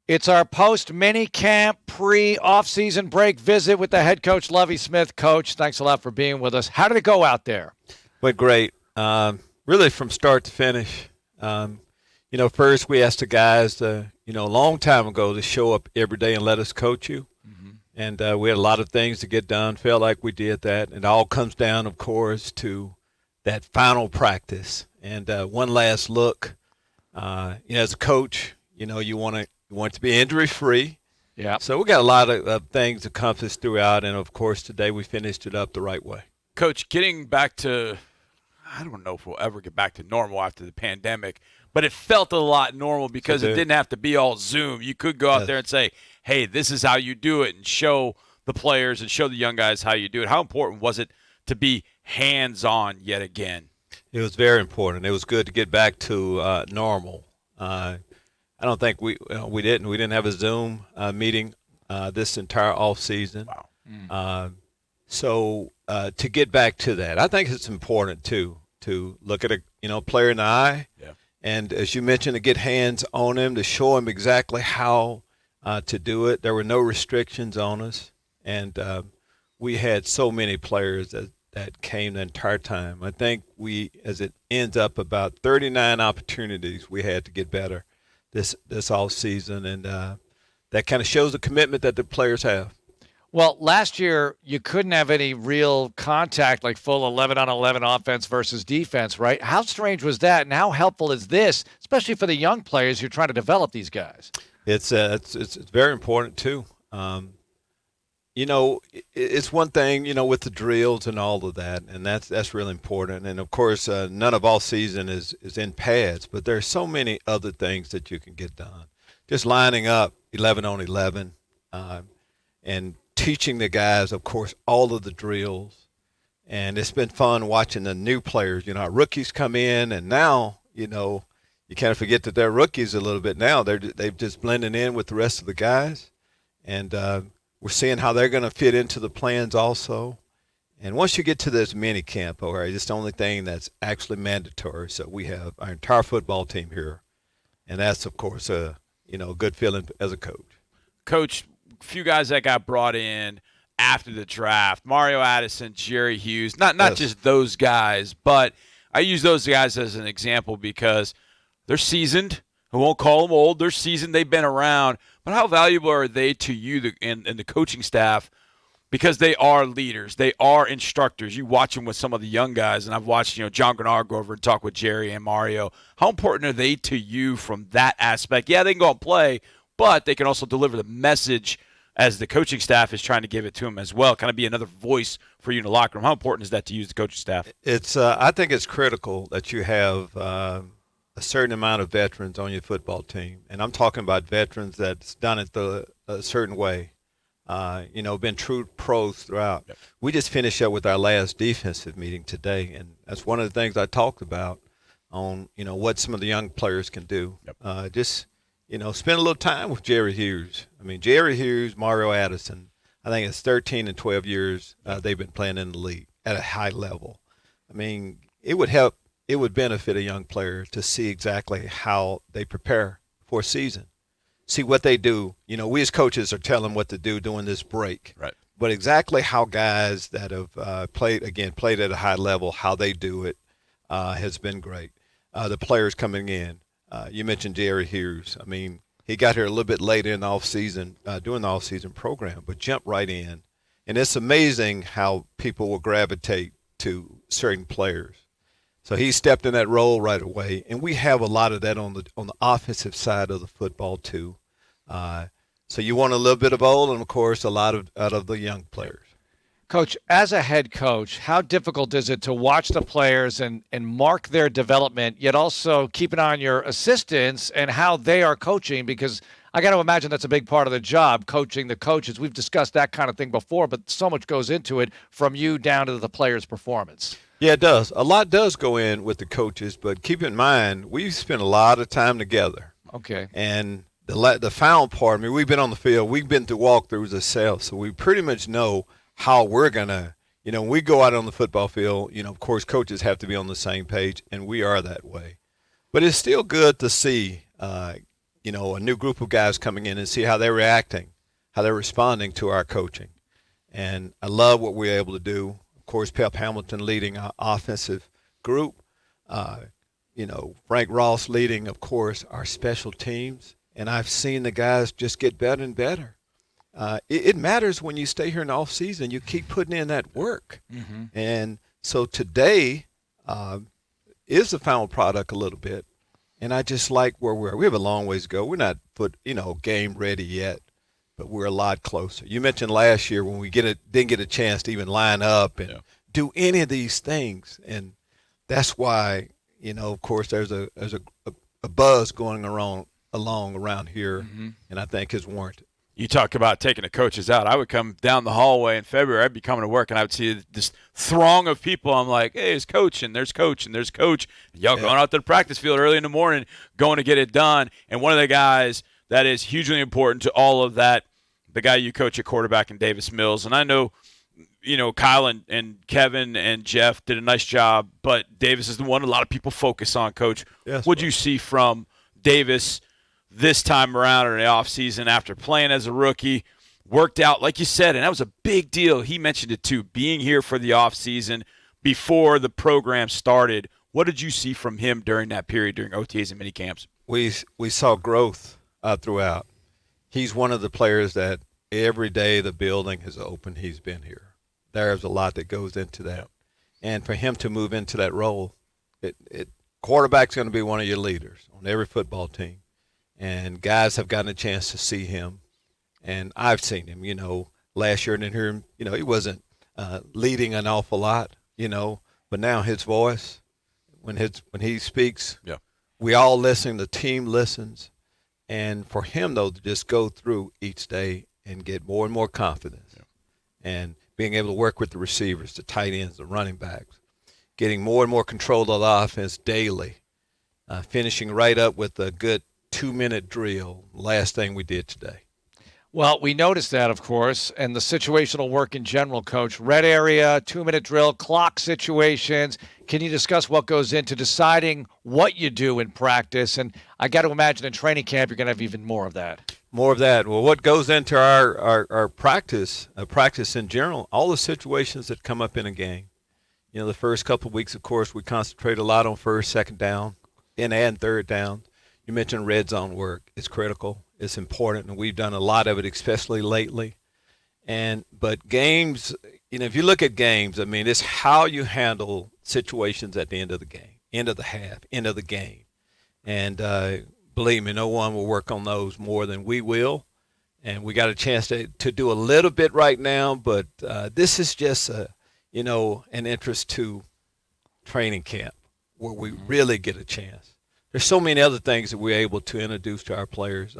It's our post-mini camp pre-off-season break visit with the head coach, Lovie Smith. Coach, thanks a lot for being with us. How did it go out there? Went great. Really from start to finish. First we asked the guys, a long time ago to show up every day and let us coach you. And we had a lot of things to get done. Felt like we did that. And it all comes down, of course, to that final practice. And one last look. As a coach, you want it to be injury-free. Yeah. So we got a lot of things accomplished throughout. And, of course, today we finished it up the right way. Coach, getting back to – I don't know if we'll ever get back to normal after the pandemic, but it felt a lot normal because it didn't have to be all Zoom. You could go out there and say, hey, this is how you do it, and show the players and show the young guys how you do it. How important was it to be hands-on yet again? It was very important. It was good to get back to normal. I don't think we didn't have a Zoom meeting this entire off season. Wow. So to get back to that, I think it's important to look at a player in the eye, and as you mentioned, to get hands on him, to show him exactly how to do it. There were no restrictions on us, and we had so many players that came the entire time. I think as it ends up, about 39 opportunities we had to get better this off season, and that kind of shows the commitment that the players have. Well, last year you couldn't have any real contact, like full 11-on-11 offense versus defense, right? How strange was that, and how helpful is this, especially for the young players you're trying to develop these guys? It's very important too. It's one thing, with the drills and all of that, and that's really important. And of course, none of all season is in pads, but there's so many other things that you can get done. Just lining up 11 on 11, and teaching the guys, of course, all of the drills. And it's been fun watching the new players. Our rookies come in, and now, you kind of forget that they're rookies a little bit now. They've just blended in with the rest of the guys. And we're seeing how they're going to fit into the plans also. And once you get to this mini camp, it's the only thing that's actually mandatory. So we have our entire football team here. And that's, of course, a good feeling as a coach. Coach, few guys that got brought in after the draft, Mario Addison, Jerry Hughes, not just those guys, but I use those guys as an example because they're seasoned. I won't call them old. They're seasoned. They've been around. But how valuable are they to you and the coaching staff? Because they are leaders. They are instructors. You watch them with some of the young guys, and I've watched John Grenard go over and talk with Jerry and Mario. How important are they to you from that aspect? Yeah, they can go and play, but they can also deliver the message as the coaching staff is trying to give it to them as well, kind of be another voice for you in the locker room. How important is that to use the coaching staff? I think it's critical that you have a certain amount of veterans on your football team. And I'm talking about veterans that's done it a certain way, been true pros throughout. Yep. We just finished up with our last defensive meeting today, and that's one of the things I talked about on, what some of the young players can do. Yep. Spend a little time with Jerry Hughes. Jerry Hughes, Mario Addison, I think it's 13 and 12 years they've been playing in the league at a high level. It would benefit a young player to see exactly how they prepare for a season, see what they do. We as coaches are telling them what to do during this break. Right. But exactly how guys that have played at a high level, how they do it has been great. The players coming in. You mentioned Jerry Hughes. He got here a little bit later in the offseason, doing the offseason program, but jumped right in. And it's amazing how people will gravitate to certain players. So he stepped in that role right away, and we have a lot of that on the offensive side of the football too. So you want a little bit of old, and of course a lot out of the young players. Coach, as a head coach, how difficult is it to watch the players and mark their development, yet also keep an eye on your assistants and how they are coaching? Because I got to imagine that's a big part of the job, coaching the coaches. We've discussed that kind of thing before, but so much goes into it from you down to the player's performance. Yeah, it does. A lot does go in with the coaches, but keep in mind, we spend a lot of time together. Okay. And the final part, we've been on the field. We've been through walkthroughs ourselves, so we pretty much know how we're going to, when we go out on the football field, of course, coaches have to be on the same page, and we are that way. But it's still good to see a new group of guys coming in and see how they're reacting, how they're responding to our coaching. And I love what we're able to do. Of course, Pep Hamilton leading our offensive group. Frank Ross leading, of course, our special teams. And I've seen the guys just get better and better. It matters when you stay here in the off season. You keep putting in that work. Mm-hmm. And so today is the final product a little bit. And I just like where we are. We have a long ways to go. We're not game ready yet, but we're a lot closer. You mentioned last year when we didn't get a chance to even line up and do any of these things. And that's why, of course, there's a buzz going along around here, mm-hmm. and I think it's warranted. You talk about taking the coaches out. I would come down the hallway in February. I'd be coming to work, and I would see this throng of people. I'm like, hey, there's coach, and there's coach, and there's coach. And y'all going out to the practice field early in the morning, going to get it done. And one of the guys that is hugely important to all of that, the guy you coach at quarterback in Davis Mills. And I know, Kyle and Kevin and Jeff did a nice job, but Davis is the one a lot of people focus on, Coach. Yes, what'd you see from Davis this time around in the offseason after playing as a rookie? Worked out, like you said, and that was a big deal. He mentioned it too, being here for the offseason before the program started. What did you see from him during that period, during OTAs and minicamps? We saw growth throughout. He's one of the players that every day the building is open, he's been here. There's a lot that goes into that. And for him to move into that role, quarterback's going to be one of your leaders on every football team. And guys have gotten a chance to see him. And I've seen him, last year, and then hear him, he wasn't leading an awful lot, but now his voice, when he speaks, we all listen, the team listens. And for him, though, to just go through each day and get more and more confidence and being able to work with the receivers, the tight ends, the running backs, getting more and more control of the offense daily, finishing right up with a good 2-minute drill, last thing we did today. Well, we noticed that, of course, and the situational work in general, Coach. Red area, 2-minute drill, clock situations. Can you discuss what goes into deciding what you do in practice? And I got to imagine in training camp you're going to have even more of that. More of that. Well, what goes into our practice in general, all the situations that come up in a game. The first couple of weeks, of course, we concentrate a lot on first, second down, and third down. You mentioned red zone work. It's critical. It's important, and we've done a lot of it, especially lately. But games, if you look at games, it's how you handle situations at the end of the game, end of the half, end of the game. And believe me, no one will work on those more than we will. And we got a chance to do a little bit right now, but this is just an interest to training camp where we really get a chance. There's so many other things that we're able to introduce to our players.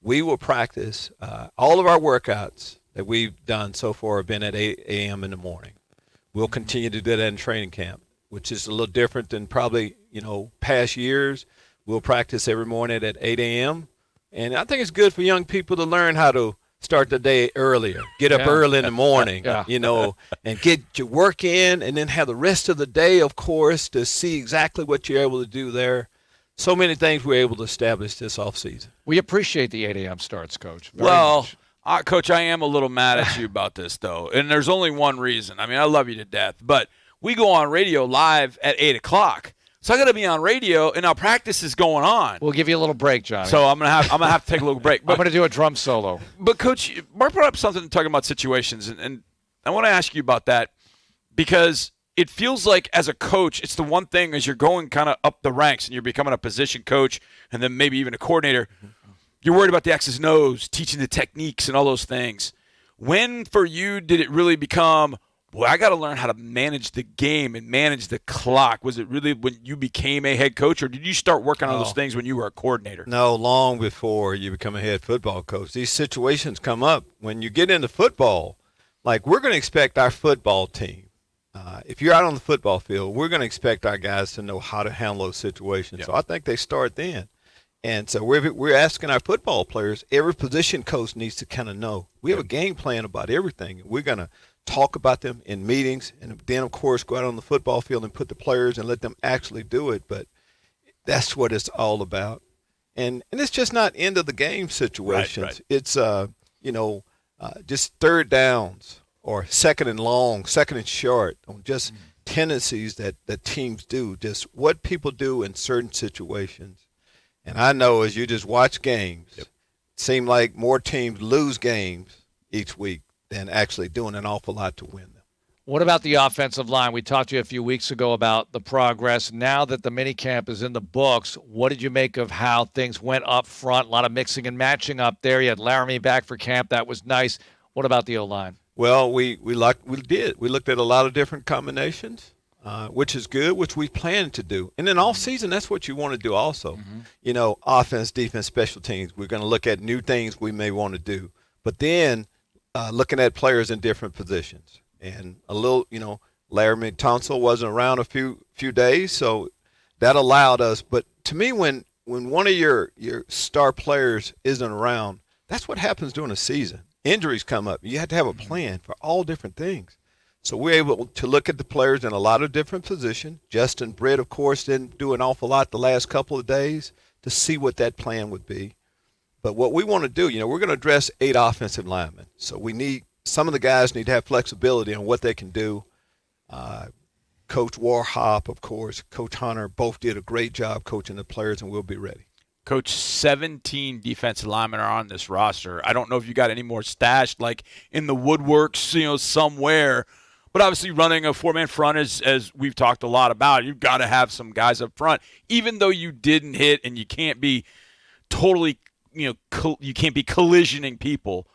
We will practice all of our workouts that we've done so far have been at 8 a.m. in the morning. We'll continue to do that in training camp, which is a little different than probably, past years. We'll practice every morning at 8 a.m. And I think it's good for young people to learn how to start the day earlier, get up early in the morning, and get your work in, and then have the rest of the day, of course, to see exactly what you're able to do there. So many things we're able to establish this offseason. We appreciate the 8 a.m. starts, Coach. Coach, I am a little mad at you about this, though, and there's only one reason. I love you to death, but we go on radio live at 8 o'clock, so I got to be on radio, and our practice is going on. We'll give you a little break, Johnny. So I'm gonna have to take a little break. But, I'm going to do a drum solo. But, Coach, Mark brought up something talking about situations, and I want to ask you about that because it feels like as a coach, it's the one thing as you're going kind of up the ranks and you're becoming a position coach and then maybe even a coordinator, you're worried about the X's and O's, teaching the techniques and all those things. When for you did it really become, boy, I got to learn how to manage the game and manage the clock? Was it really when you became a head coach, or did you start working on those things when you were a coordinator? No, long before you become a head football coach. These situations come up when you get into football. Like, we're going to expect our football team, if you're out on the football field, we're going to expect our guys to know how to handle those situations. Yeah. So I think they start then. And so we're asking our football players, every position coach needs to kind of know. We have a game plan about everything. We're going to talk about them in meetings and then, of course, go out on the football field and put the players and let them actually do it. But that's what it's all about. And it's just not end of the game situations. Right. It's just third downs or second and long, second and short, on just tendencies that teams do, just what people do in certain situations. And I know as you just watch games, it seems like more teams lose games each week than actually doing an awful lot to win them. What about the offensive line? We talked to you a few weeks ago about the progress. Now that the minicamp is in the books, what did you make of how things went up front? A lot of mixing and matching up there. You had Laramie back for camp. That was nice. What about the O-line? Well, we did. We looked at a lot of different combinations, which is good, which we planned to do. And then all season, that's what you want to do also. Offense, defense, special teams. We're going to look at new things we may want to do. But then looking at players in different positions. And a little, Laramie Tunsil wasn't around a few days, so that allowed us. But to me, when one of your star players isn't around, that's what happens during a season. Injuries come up. You have to have a plan for all different things. So we're able to look at the players in a lot of different positions. Justin Britt, of course, didn't do an awful lot the last couple of days to see what that plan would be. But what we want to do, we're going to address 8 offensive linemen. So some of the guys need to have flexibility on what they can do. Coach Warhop, of course, Coach Hunter, both did a great job coaching the players, and we'll be ready. Coach, 17 defensive linemen are on this roster. I don't know if you got any more stashed, like in the woodworks, somewhere. But obviously running a 4-man front, as we've talked a lot about, you've got to have some guys up front. Even though you didn't hit and you can't be totally, you can't be collisioning people,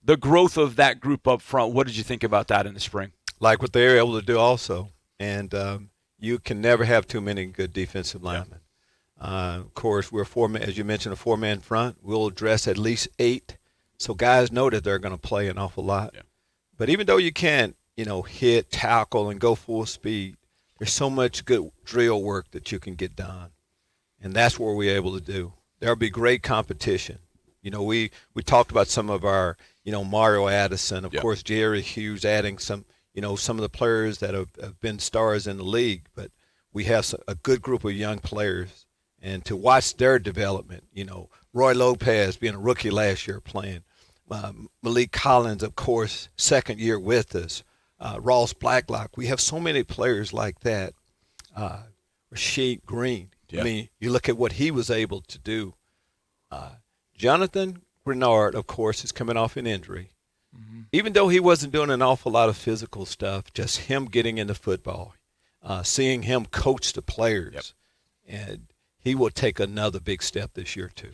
the growth of that group up front, what did you think about that in the spring? Like what they were able to do also. And you can never have too many good defensive linemen. Of course, we're as you mentioned, a 4-man front. We'll address at least 8, so guys know that they're going to play an awful lot. Yeah. But even though you can't, hit, tackle, and go full speed, there's so much good drill work that you can get done, and that's what we're able to do. There'll be great competition. We talked about some of our, Mario Addison, of course, Jerry Hughes, adding some of the players that have been stars in the league, but we have a good group of young players. And to watch their development, Roy Lopez being a rookie last year playing, Malik Collins, of course, second year with us, Ross Blacklock. We have so many players like that. Rasheed Green. I mean, you look at what he was able to do. Jonathan Grenard, of course, is coming off an injury. Even though he wasn't doing an awful lot of physical stuff, just him getting into football, seeing him coach the players, and he will take another big step this year too.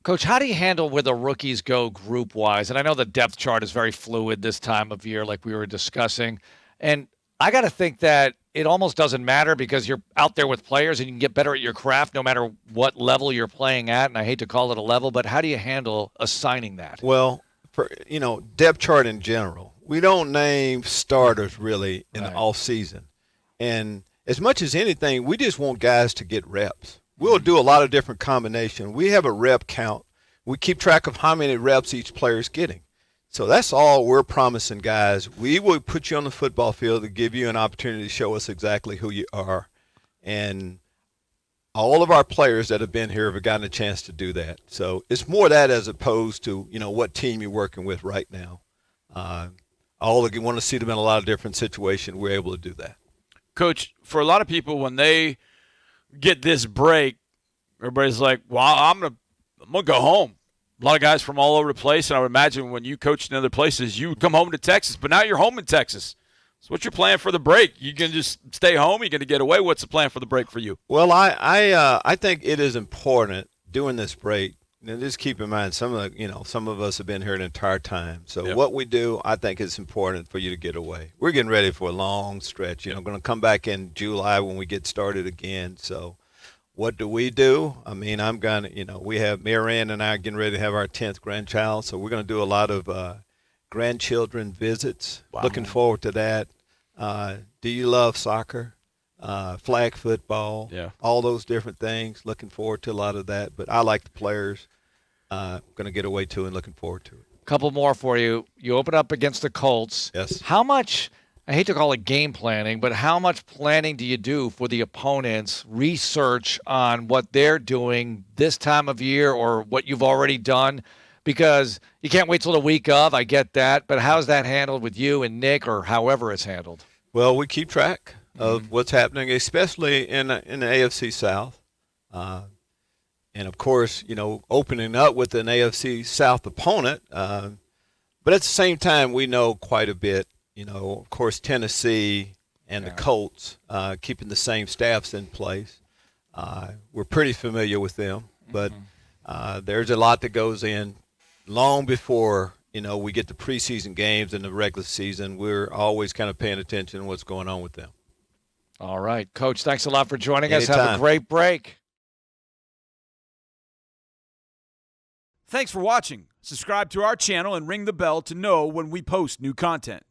Coach, how do you handle where the rookies go group-wise? And I know the depth chart is very fluid this time of year, like we were discussing. And I got to think that it almost doesn't matter because you're out there with players and you can get better at your craft no matter what level you're playing at. And I hate to call it a level, but how do you handle assigning that? Well, for depth chart in general, we don't name starters really in the off season. And as much as anything, we just want guys to get reps. We'll do a lot of different combinations. We have a rep count. We keep track of how many reps each player is getting. So that's all we're promising guys. We will put you on the football field to give you an opportunity to show us exactly who you are. And all of our players that have been here have gotten a chance to do that. So it's more that as opposed to, what team you're working with right now. All of you want to see them in a lot of different situations. We're able to do that. Coach, for a lot of people, when they get this break, everybody's like, well, I'm gonna go home. A lot of guys from all over the place, and I would imagine when you coached in other places, you would come home to Texas, but now you're home in Texas. So what's your plan for the break? You can just stay home? You going to get away? What's the plan for the break for you? Well, I think it is important during this break. And just keep in mind, some of us have been here the entire time. So what we do, I think it's important for you to get away. We're getting ready for a long stretch. Going to come back in July when we get started again. So what do? I mean, I'm going to, we have Marianne and I are getting ready to have our 10th grandchild. So we're going to do a lot of grandchildren visits. Wow. Looking forward to that. Do you love soccer? Flag football, all those different things. Looking forward to a lot of that. But I like the players. Going to get away to and looking forward to it. Couple more for you. You open up against the Colts. Yes. How much I hate to call it game planning, but how much planning do you do for the opponents, research on what they're doing this time of year or what you've already done? Because you can't wait till the week of, I get that, but how's that handled with you and Nick or however it's handled? Well, we keep track of what's happening, especially in the AFC South. And, of course, opening up with an AFC South opponent. But at the same time, we know quite a bit. Of course, Tennessee and the Colts, keeping the same staffs in place. We're pretty familiar with them. But there's a lot that goes in long before, we get the preseason games and the regular season. We're always kind of paying attention to what's going on with them. All right. Coach, thanks a lot for joining us. Anytime. Have a great break. Thanks for watching. Subscribe to our channel and ring the bell to know when we post new content.